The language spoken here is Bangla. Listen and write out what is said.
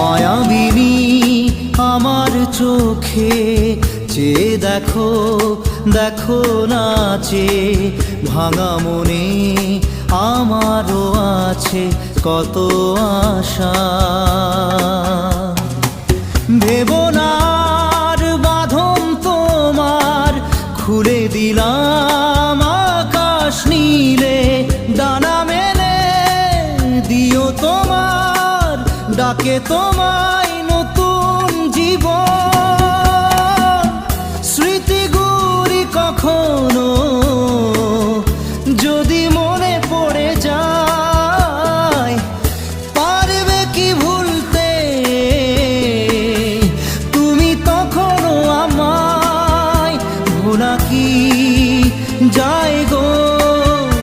মায়াবিনী আমার চোখে চেয়ে দেখো, দেখো নাচে ভাঙা মনে আমারও আছে কত আশা। ভেবো না আর বাঁধন তোমার, খুলে দিলাম আকাশ নীলে, ডানা মেলে দিও তোমার ডাকে তোমায় নতুন জীবন। স্মৃতিগুলি কখনো যদি মনে